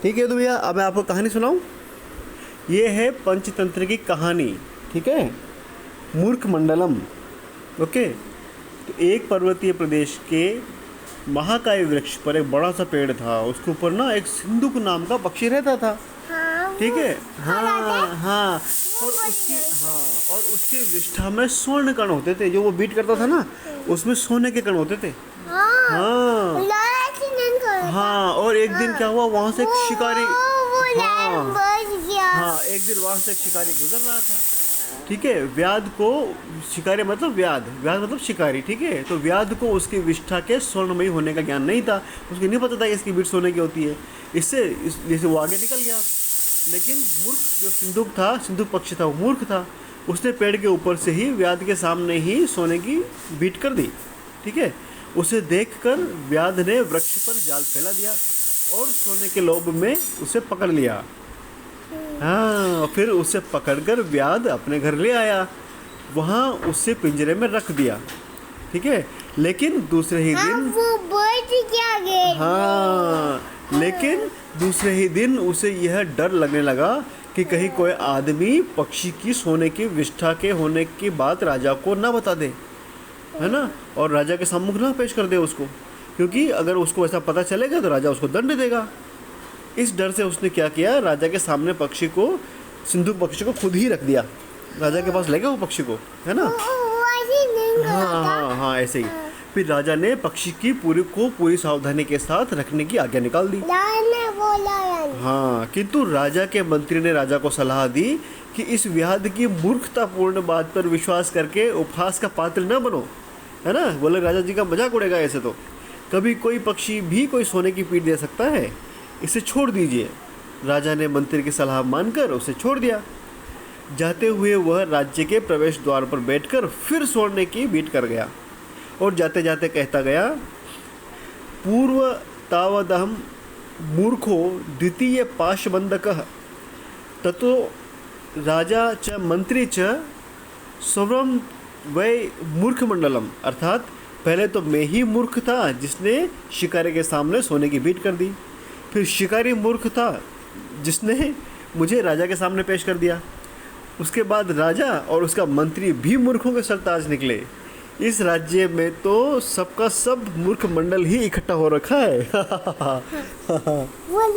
ठीक है तो भैया, अब मैं आपको कहानी सुनाऊं। ये है पंचतंत्र की कहानी, ठीक है। मूर्ख मंडलम। ओके। तो एक पर्वतीय प्रदेश के महाकाय वृक्ष पर एक बड़ा सा पेड़ था। उसके ऊपर ना एक सिंदूक नाम का पक्षी रहता था। हाँ, ठीक है। हाँ हाँ। वो और उसके विष्ठा में स्वर्ण कण होते थे। जो वो बीट करता था ना, उसमें सोने के कण होते थे। हाँ, हाँ एक्सीडेंट कर हाँ। और एक दिन क्या हुआ, वहां से एक शिकारी, हाँ, बच गया। हाँ एक दिन वहां से एक शिकारी गुजर रहा था। ठीक है। व्याध को, शिकारी मतलब व्याध, व्याध मतलब शिकारी। ठीक है। तो व्याध को उसकी विष्ठा के स्वर्णमयी होने का ज्ञान नहीं था। उसको नहीं पता था कि इसकी बीट सोने की होती है। जैसे वो आगे निकल गया। लेकिन मूर्ख जो सिंधुक था, सिंधुक पक्षी था, वो मूर्ख था। उसने पेड़ के ऊपर से ही व्याध के सामने ही सोने की बीट कर दी। ठीक है। उसे देखकर व्याध ने वृक्ष पर जाल फैला दिया और सोने के लोभ में उसे पकड़ लिया। हाँ, फिर उसे पकड़कर व्याध अपने घर ले आया। वहाँ उसे पिंजरे में रख दिया। ठीक है। लेकिन दूसरे ही हाँ, दिन, वो बच गया गेट हाँ लेकिन दूसरे ही दिन उसे यह डर लगने लगा कि कहीं कोई आदमी पक्षी की सोने की विष्ठा के होने की बात राजा को ना बता दे, है ना, और राजा के सम्मुख ना पेश कर दे उसको, क्योंकि अगर उसको ऐसा पता चलेगा तो राजा उसको दंड देगा। इस डर से उसने क्या किया, राजा के सामने पक्षी को, सिंधुक पक्षी को खुद ही रख दिया। राजा के पास ले गया वो पक्षी को, है ना। वो ऐसे नहीं हाँ करता। हाँ हाँ, ऐसे ही। फिर राजा ने पक्षी की पूरी सावधानी के साथ रखने की आज्ञा निकाल दी। लाने बोला यानी। हाँ, किंतु राजा के मंत्री ने राजा को सलाह दी कि इस व्याध की मूर्खतापूर्ण बात पर विश्वास करके उपहास का पात्र न बनो, है ना। बोले राजा जी का मजाक उड़ेगा ऐसे तो। कभी कोई पक्षी भी कोई सोने की पीठ दे सकता है, इसे छोड़ दीजिए। राजा ने मंत्री की सलाह मानकर उसे छोड़ दिया। जाते हुए वह राज्य के प्रवेश द्वार पर बैठकर फिर सोने की बीट कर गया और जाते जाते कहता गया, पूर्व तावदहम मूर्खो द्वितीय पाशबंधकः ततो राजा च मंत्री च स्वरम वै मूर्ख मंडलम। अर्थात पहले तो मैं ही मूर्ख था जिसने शिकारी के सामने सोने की बीट कर दी, फिर शिकारी मूर्ख था जिसने मुझे राजा के सामने पेश कर दिया, उसके बाद राजा और उसका मंत्री भी मूर्खों के सरताज निकले। इस राज्य में तो सबका सब मूर्ख मंडल ही इकट्ठा हो रखा है। वो